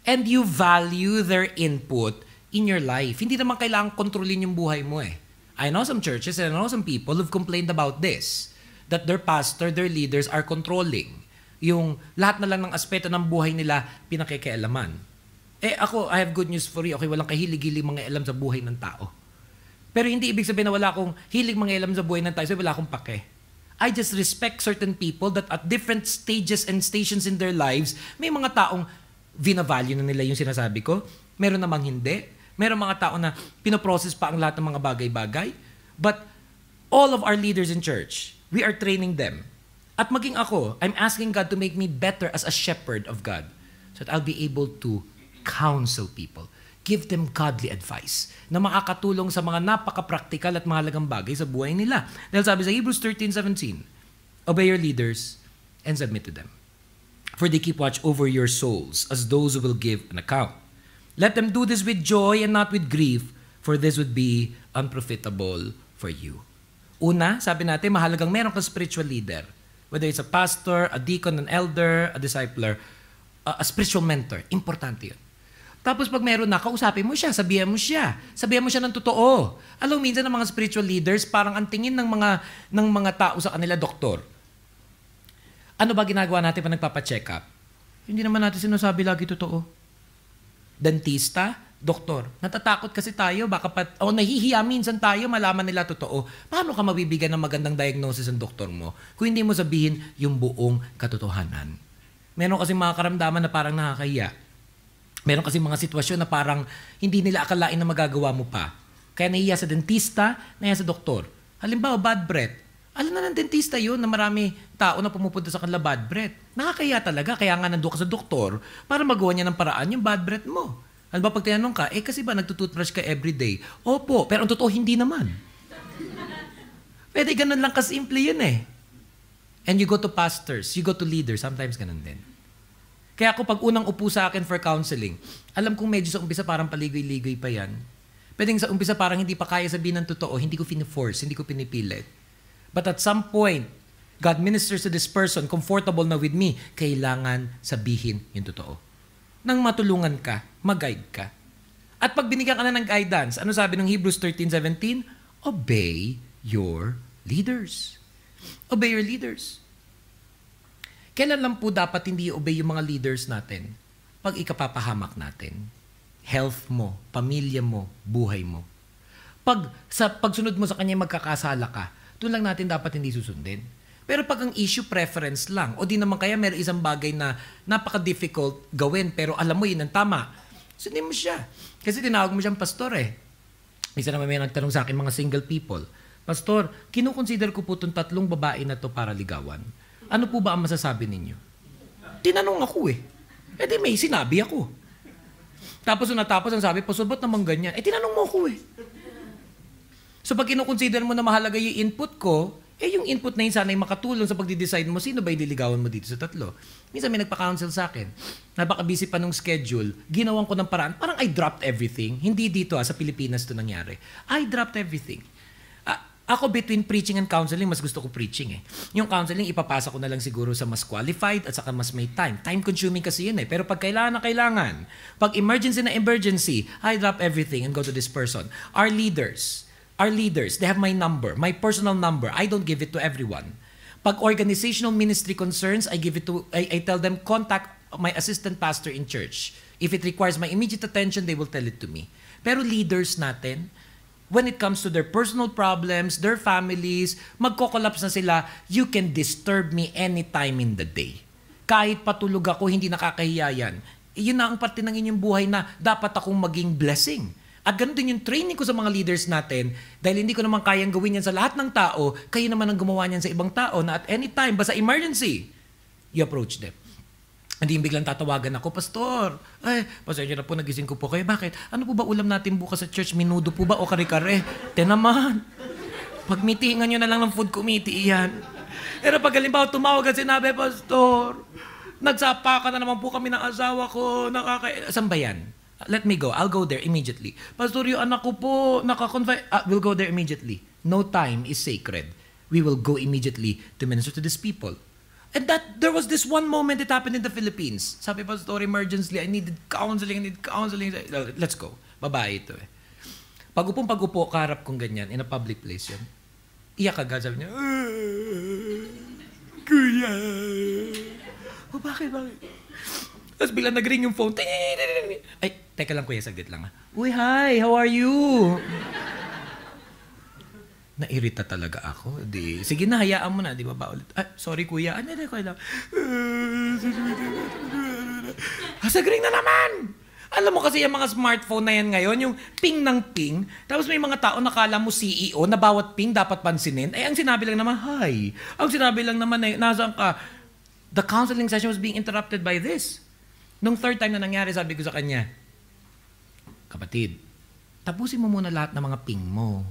And you value their input in your life. Hindi naman kailangan kontrolin yung buhay mo eh. I know some churches and I know some people who've complained about this. That their pastor, their leaders are controlling. Yung lahat na lang ng aspeto ng buhay nila pinakikialaman. Ako, I have good news for you. Okay, walang kahilig-hilig mga alam sa buhay ng tao. Pero hindi ibig sabihin na wala akong hilig mga alam sa buhay ng tao, so wala akong pake. I just respect certain people that at different stages and stations in their lives, may mga taong vina-value na nila yung sinasabi ko. Meron namang hindi. Meron mga tao na pinoprocess pa ang lahat ng mga bagay-bagay. But all of our leaders in church, we are training them. At maging ako, I'm asking God to make me better as a shepherd of God so that I'll be able to counsel people, give them godly advice na makakatulong sa mga napaka-practical at mahalagang bagay sa buhay nila. Dahil sabi sa Hebrews 13:17, obey your leaders and submit to them. For they keep watch over your souls as those who will give an account. Let them do this with joy and not with grief, for this would be unprofitable for you. Una, sabi natin, mahalagang meron kang spiritual leader. Whether it's a pastor, a deacon, an elder, a discipler, a spiritual mentor. Importante yun. Tapos pag meron na, kausapin mo siya, sabihan mo siya ng totoo. Alam mo, minsan ng mga spiritual leaders, parang ang tingin ng mga tao sa kanila, doktor. Ano ba ginagawa natin pag nagpapacheck up? Hindi naman natin sinasabi lagi totoo. Dentista, Doktor, natatakot kasi tayo, o nahihiya minsan tayo, malaman nila totoo. Paano ka mabibigyan ng magandang diagnosis ng doktor mo kung hindi mo sabihin yung buong katotohanan? Meron kasi mga karamdaman na parang nakakahiya. Meron kasi mga sitwasyon na parang hindi nila akalain na magagawa mo pa. Kaya nahihiya sa dentista, nahihiya sa doktor. Halimbawa, bad breath. Alam na ng dentista yun na marami tao na pumupunta sa kanila bad breath. Nakakahiya talaga, kaya nga nandun ka sa doktor para magawa niya ng paraan yung bad breath mo. Ano ba pag tinanong ka, kasi ba nagtutoothbrush ka everyday? Opo, pero ang totoo hindi naman. Pwede ganun lang kasimple yun eh. And you go to pastors, you go to leaders, sometimes ganun din. Kaya ako pag unang upo sa akin for counseling, alam kong medyo sa umpisa parang paligoy-ligoy pa yan. Pwedeng sa umpisa parang hindi pa kaya sabihin ng totoo, hindi ko fini-force, hindi ko pinipilit. But at some point, God ministers to this person, comfortable na with me, kailangan sabihin yung totoo. Nang matulungan ka, mag-guide ka. At pag binigyan ka na ng guidance, ano sabi ng Hebrews 13:17? Obey your leaders. Obey your leaders. Kailan lang po dapat hindi obey yung mga leaders natin? Pag ikapapahamak natin. Health mo, pamilya mo, buhay mo. Pag pagsunod mo sa kanya magkakasala ka, doon lang natin dapat hindi susundin. Pero pag ang issue preference lang, o di naman kaya meron isang bagay na napaka-difficult gawin, pero alam mo yun ang tama, sundin mo siya. Kasi tinawag mo siyang pastor eh. Isa naman may nagtanong sa akin mga single people, Pastor, kinukonsider ko po itong 3 babae na to para ligawan. Ano po ba ang masasabi ninyo? Tinanong ako eh. Eh di may sinabi ako. Tapos natapos ang sabi, Pastor, ba't naman ganyan? Eh tinanong mo ako eh. So pag kinukonsider mo na mahalaga yung input ko, yung input na yun sana'y makatulong sa pagdi-decide mo sino ba ililigawan mo dito sa 3. Minsan may nagpa-counsel sa akin. Napaka-busy pa nung schedule. Ginawan ko ng paraan. Parang I dropped everything. Hindi dito sa Pilipinas to nangyari. I dropped everything. Ako between preaching and counseling, mas gusto ko preaching eh. Yung counseling, ipapasa ko na lang siguro sa mas qualified at saka mas may time. Time-consuming kasi yun eh. Pero pag kailangan na kailangan, pag emergency na emergency, I drop everything and go to this person. Our leaders, they have my number, my personal number. I don't give it to everyone. Pag organizational ministry concerns, I tell them, contact my assistant pastor in church. If it requires my immediate attention, they will tell it to me. Pero leaders natin, when it comes to their personal problems, their families, magko-collapse na sila, you can disturb me anytime in the day. Kahit patulog ako, hindi nakakahiya yan. Yun na ang parte ng inyong buhay na dapat akong maging blessing. At ganun din yung training ko sa mga leaders natin, dahil hindi ko naman kayang gawin yan sa lahat ng tao, kayo naman ang gumawa niyan sa ibang tao na at any time, basta emergency, you approach them. Hindi biglang tatawagan ako, Pastor, pasensya na po, nagising ko po kayo. Bakit? Ano po ba ulam natin bukas sa church? Minudo po ba o kare-kare? Naman. Pag meetingan nyo na lang ng food committee, iyan. Pero pag halimbawa tumawag at sinabi, Pastor, nagsapa ka na naman po kami ng asawa ko, saan ba yan? Let me go. I'll go there immediately. Pastor, yung anak ko po, nakakonfide. We'll go there immediately. No time is sacred. We will go immediately to minister to these people. And there was this one moment it happened in the Philippines. Sabi, Pastor, emergency, I need counseling. Let's go. Babae ito eh. Pag-upo, kaharap kong ganyan, in a public place yun. Iyak agad, sabi niya, Kuya. Bakit? Tapos biglang nag-ring yung phone. Ay, teka lang kuya, saglit lang. Uy, hi, how are you? Nairita talaga ako. Sige na, hayaan mo na. Di ba ba ulit? Sorry kuya. Ano ko lang? Nag-ring na naman! Alam mo kasi yung mga smartphone na yan ngayon, yung ping ng ping, tapos may mga tao nakala mo CEO na bawat ping dapat pansinin. Ang sinabi lang naman, hi. Ang sinabi lang naman, nasaan ka? The counseling session was being interrupted by this. Nung 3rd time na nangyari, sabi ko sa kanya, kapatid, tapusin mo muna lahat ng mga ping mo.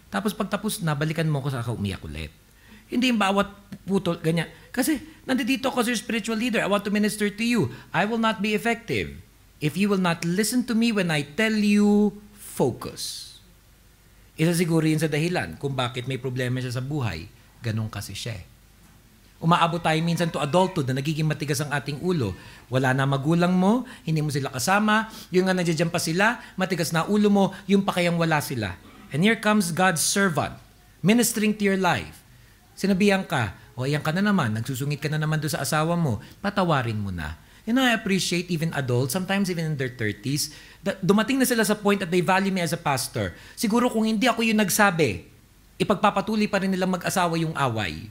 Tapos pagtapos na, balikan mo ko sa umiyak ulit. Hindi yung bawat putol, ganyan. Kasi nandito ako as your spiritual leader. I want to minister to you. I will not be effective if you will not listen to me when I tell you, focus. Isa siguro yun sa dahilan kung bakit may problema siya sa buhay. Ganun kasi siya eh. Umaabot tayo minsan to adulthood na nagiging matigas ang ating ulo. Wala na magulang mo, hindi mo sila kasama, yung nga nandiyan pa sila, matigas na ulo mo, yung pa kayang wala sila. And here comes God's servant, ministering to your life. Sinabihan ka, ayan ka na naman, nagsusungit ka na naman doon sa asawa mo, patawarin mo na. I appreciate even adults, sometimes even in their 30s, dumating na sila sa point that they value me as a pastor. Siguro kung hindi ako yung nagsabi, ipagpapatuloy pa rin nilang mag-asawa yung away.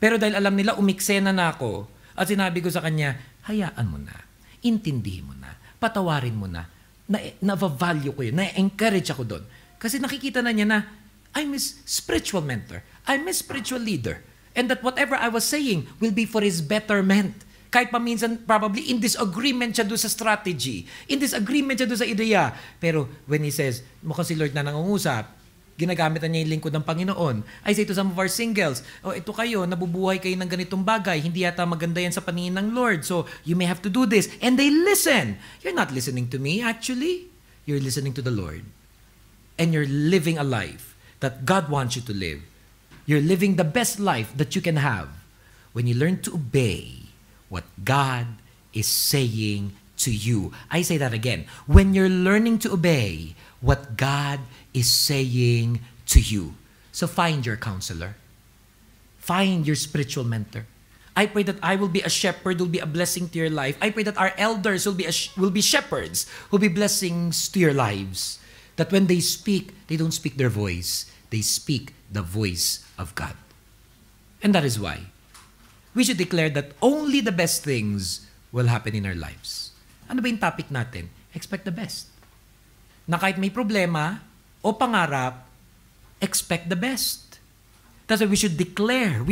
Pero dahil alam nila, umiksena na ako, at sinabi ko sa kanya, hayaan mo na, intindihin mo na, patawarin mo na, na-value ko yun, na-encourage ako doon. Kasi nakikita na niya na, I'm his spiritual mentor, I'm his spiritual leader, and that whatever I was saying will be for his betterment. Kahit paminsan, probably in disagreement siya doon sa strategy, in disagreement siya doon sa ideya. Pero when he says, mukhang si Lord na nangungusap, ginagamit na niya yung lingkod ng Panginoon. I say to some of our singles, ito kayo, nabubuhay kayo ng ganitong bagay, hindi yata maganda yan sa paningin ng Lord, so you may have to do this. And they listen. You're not listening to me, actually. You're listening to the Lord. And you're living a life that God wants you to live. You're living the best life that you can have when you learn to obey what God is saying to you. I say that again. When you're learning to obey what God is saying to you. So find your counselor. Find your spiritual mentor. I pray that I will be a shepherd, will be a blessing to your life. I pray that our elders will be shepherds, will be blessings to your lives. That when they speak, they don't speak their voice. They speak the voice of God. And that is why we should declare that only the best things will happen in our lives. Ano ba yung topic natin? Expect the best. Na kahit may problema o pangarap, expect the best. That's why we should declare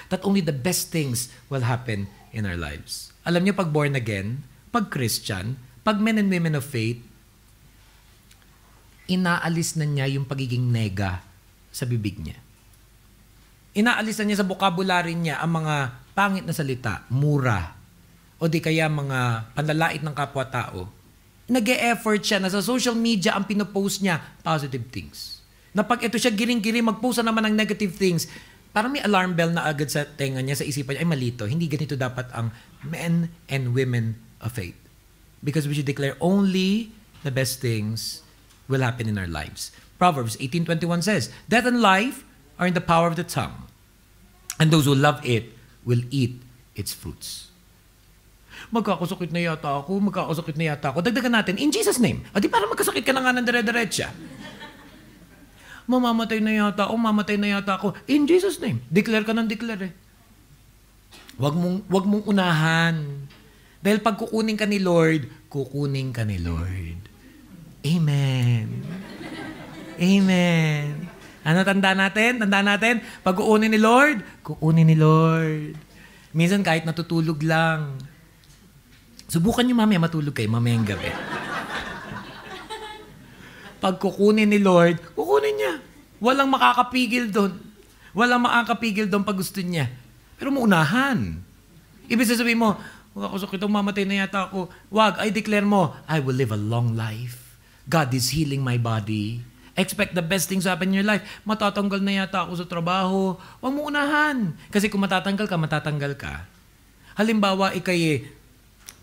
that only the best things will happen in our lives. Alam niyo, pag born again, pag Christian, pag men and women of faith, inaalis na niya yung pagiging nega sa bibig niya. Inaalis na niya sa vocabulary niya ang mga pangit na salita, mura, o di kaya mga panlalait ng kapwa-tao. Nag-e-effort siya na sa social media ang pinopost niya, positive things. Na pag ito siya giring-giring, mag-post na naman ng negative things, parang may alarm bell na agad sa tenga niya, sa isipan niya, ay malito, hindi ganito dapat ang men and women of faith. Because we should declare only the best things will happen in our lives. Proverbs 18:21 says, death and life are in the power of the tongue, and those who love it will eat its fruits. Magkakasakit na yata ako. Dagdagan natin, in Jesus' name. O di para magkasakit ka na nga ng dire-diretsa. Mamamatay na yata ako. In Jesus' name. Declare ka ng declare. Wag mong unahan. Dahil pag kukunin ka ni Lord, Amen. Amen. Ano tandaan natin? Pag kukunin ni Lord. Minsan kahit natutulog lang. Subukan nyo mamaya matulog kayo, mamayang gabi. Pag kukunin ni Lord, kukunin niya. Walang makakapigil doon. Pag gusto niya. Pero muunahan. Ibig sabihin mo, makakasakit ang mamatay na yata ako. Wag, I declare mo, I will live a long life. God is healing my body. Expect the best things to happen in your life. Matatanggal na yata ako sa trabaho. Huwag mo unahan. Kasi kung matatanggal ka. Halimbawa, ikay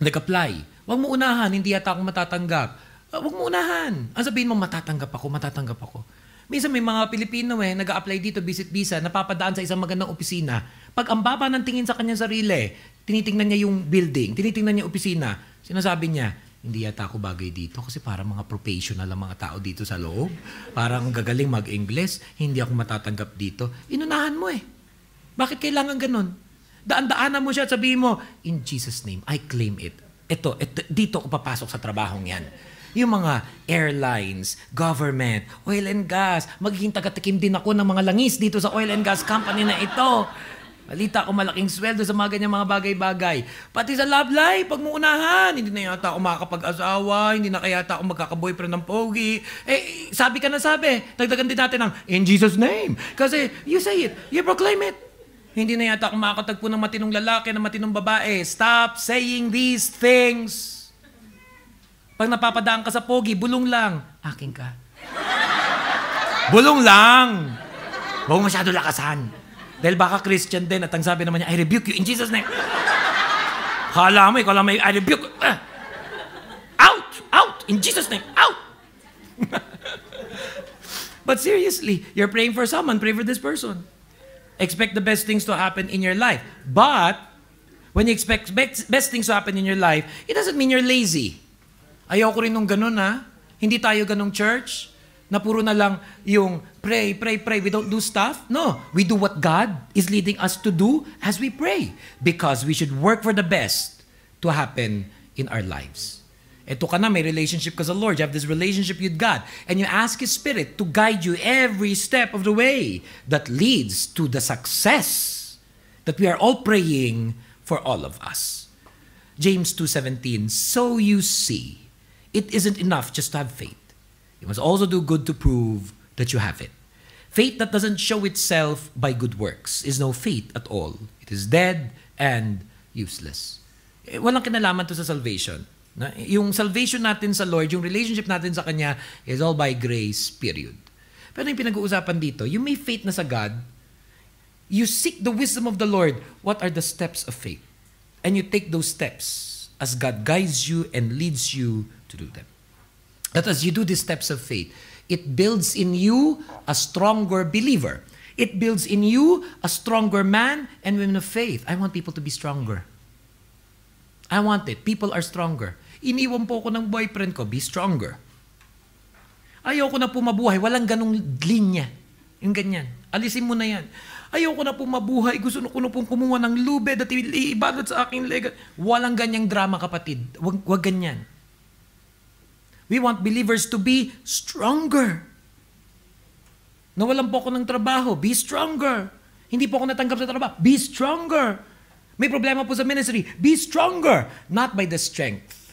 nag-apply. Huwag mo unahan, hindi yata ako matatanggap. Huwag mo unahan. Ang sabihin mo, matatanggap ako. Minsan may mga Pilipino nag-a-apply dito, visit visa, napapadaan sa isang magandang opisina. Pag ang baba ng tingin sa kanyang sarili, tinitingnan niya yung building, tinitingnan niya yung opisina, sinasabi niya, hindi yata ako bagay dito kasi parang mga professional ang mga tao dito sa loob. Parang gagaling mag-English, hindi ako matatanggap dito. Inunahan mo Bakit kailangan ganun? Daan-daanan mo siya at sabihin mo, in Jesus' name, I claim it. Ito, dito ako papasok sa trabahong yan. Yung mga airlines, government, oil and gas, magiging taga-tikim din ako ng mga langis dito sa oil and gas company na ito. Balita ko malaking sweldo sa mga ganyan mga bagay-bagay. Pati sa love life, pag muunahan, hindi na yata ako makakapag-asawa, hindi na kaya yata ako magkaka-boyfriend ng pogi. Sabi ka na sabi, dagdagan din natin ng, in Jesus' name. Kasi you say it, you proclaim it. Hindi na yata ako makakatagpo ng matinong lalaki, ng matinong babae. Stop saying these things. Pag napapadaan ka sa pogi, bulong lang. Akin ka. Bulong lang. Huwag masyado lakasan. Dahil baka Christian din at ang sabi naman niya, I rebuke you in Jesus' name. Kala mo, I rebuke. Out! In Jesus' name, out! But seriously, you're praying for someone, pray for this person. Expect the best things to happen in your life. But, When you expect best things to happen in your life, it doesn't mean you're lazy. Ayoko rin nung ganun, ha? Hindi tayo ganung church na puro na lang yung pray, pray, pray. We don't do stuff. No, we do what God is leading us to do as we pray. Because we should work for the best to happen in our lives. Eto ka na, may relationship ka sa Lord. You have this relationship with God. And you ask His Spirit to guide you every step of the way that leads to the success that we are all praying for all of us. James 2:17, so you see, it isn't enough just to have faith. You must also do good to prove that you have it. Faith that doesn't show itself by good works is no faith at all. It is dead and useless. Walang kinalaman to sa salvation. Yung salvation natin sa Lord, yung relationship natin sa Kanya is all by grace, period. Pero yung pinag-uusapan dito, you may faith na sa God, you seek the wisdom of the Lord. What are the steps of faith? And you take those steps as God guides you and leads you to do them. That as you do these steps of faith, it builds in you a stronger believer. It builds in you a stronger man and woman of faith. I want people to be stronger. I want it. People are stronger. Iniwan po ko ng boyfriend ko, be stronger. Ayoko na po mabuhay, walang ganong linya. Yung ganyan. Alisin mo na yan. Ayoko na po mabuhay, gusto ko na pong kumuha ng lubid at ibalot sa aking leg. Walang ganyang drama, kapatid. Wag ganyan. We want believers to be stronger. Nawalan po ako ng trabaho, be stronger. Hindi po ako natanggap sa trabaho, be stronger. May problema po sa ministry, be stronger. Not by the strength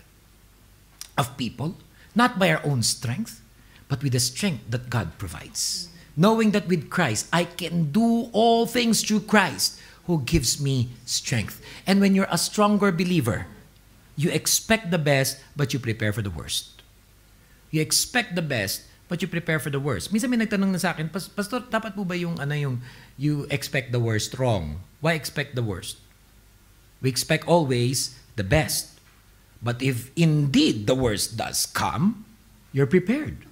of people, not by our own strength, but with the strength that God provides. Knowing that with Christ, I can do all things through Christ who gives me strength. And when you're a stronger believer, you expect the best, but you prepare for the worst. You expect the best, but you prepare for the worst. Minsan may nagtanong na sa akin, Pastor, dapat po ba yung you expect the worst? Wrong. Why expect the worst? We expect always the best. But if indeed the worst does come, you're prepared.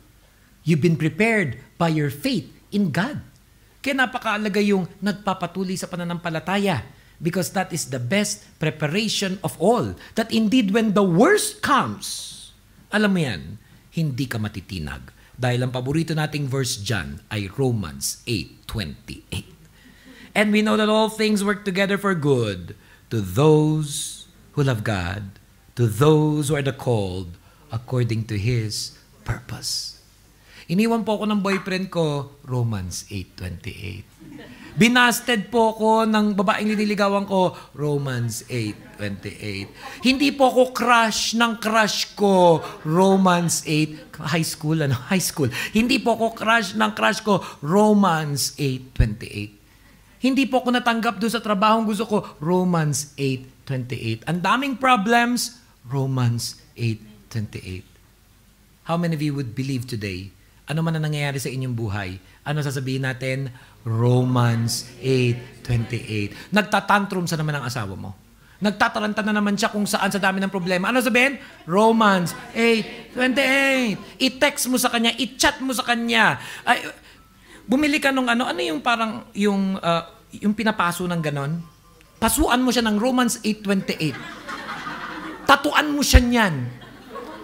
You've been prepared by your faith in God. Kaya napakaalaga yung nagpapatuloy sa pananampalataya, because that is the best preparation of all. That indeed when the worst comes, alam mo yan, hindi ka matitinag. Dahil ang paborito nating verse dyan ay Romans 8:28. And we know that all things work together for good to those who love God, to those who are the called according to His purpose. Iniwan po ako ng boyfriend ko, Romans 8:28. Binasted po ako ng babaeng nililigawan ko, Romans 8:28. Hindi po ako crush ng crush ko, Romans 8, high school. Hindi po ako crush ng crush ko, Romans 8:28. Hindi po ako natanggap doon sa trabahong gusto ko, Romans 8:28. Ang daming problems, Romans 8:28. How many of you would believe today? Ano man ang nangyayari sa inyong buhay? Ano sasabihin natin? Romans 8:28. Nagtatantrum sa naman ang asawa mo. Nagtataranta na naman siya kung saan sa dami ng problema. Ano sabihin? Romans 8:28. I-text mo sa kanya, i-chat mo sa kanya. Ay, bumili ka nung ano yung parang yung pinapaso ng ganon? Pasuan mo siya ng Romans 8:28. Tatuan mo siya niyan.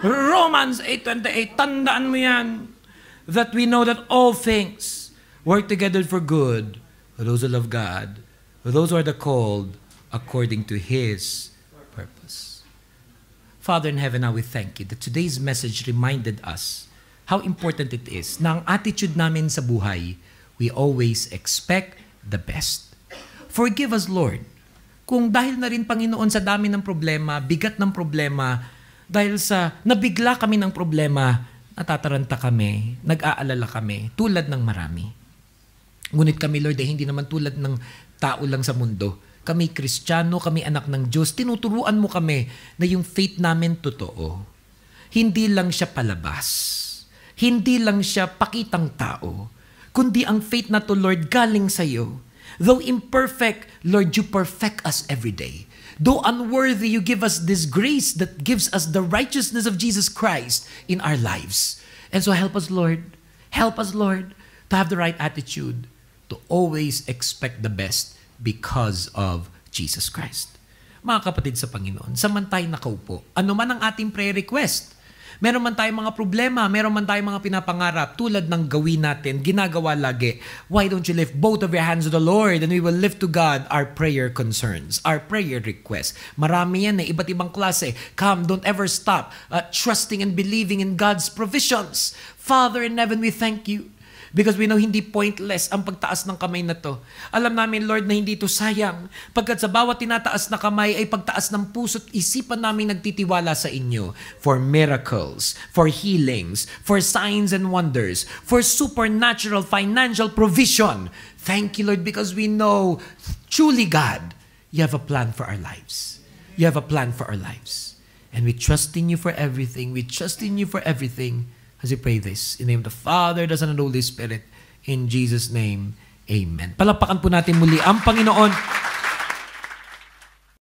Romans 8:28. Tandaan mo yan. That we know that all things work together for good for those who love God, for those who are the called according to His purpose. Father in heaven, now we thank you that today's message reminded us how important it is na ang attitude namin sa buhay, we always expect the best. Forgive us, Lord, kung dahil na rin, Panginoon, sa dami ng problema, bigat ng problema, dahil sa nabigla kami ng problema, natataranta kami, nag-aalala kami, tulad ng marami. Ngunit kami, Lord, ay hindi naman tulad ng tao lang sa mundo. Kami Kristiyano, kami anak ng Diyos. Tinuturuan mo kami na yung faith namin totoo. Hindi lang siya palabas. Hindi lang siya pakitang tao. Kundi ang faith na to, Lord, galing sa iyo. Though imperfect, Lord, you perfect us every day. Though unworthy, you give us this grace that gives us the righteousness of Jesus Christ in our lives. And so help us, Lord. Help us, Lord, to have the right attitude, to always expect the best because of Jesus Christ. Mga kapatid sa Panginoon, samantay nakaupo, ano man ang ating prayer request, meron man tayong mga problema, meron man tayong mga pinapangarap, tulad ng gawin natin, ginagawa lagi, why don't you lift both of your hands to the Lord and we will lift to God our prayer concerns, our prayer requests. Marami yan iba't ibang klase. Come, don't ever stop trusting and believing in God's provisions. Father in heaven, we thank you. Because we know hindi pointless ang pagtaas ng kamay na to. Alam namin, Lord, na hindi ito sayang. Pagkat sa bawat tinataas na kamay ay pagtaas ng puso't isipan namin nagtitiwala sa inyo for miracles, for healings, for signs and wonders, for supernatural financial provision. Thank you, Lord, because we know, truly, God, you have a plan for our lives. You have a plan for our lives. And we trust in you for everything. We trust in you for everything. As we pray this, in the name of the Father, the Son, and the Holy Spirit, in Jesus' name, Amen. Palakpakan po natin muli ang Panginoon.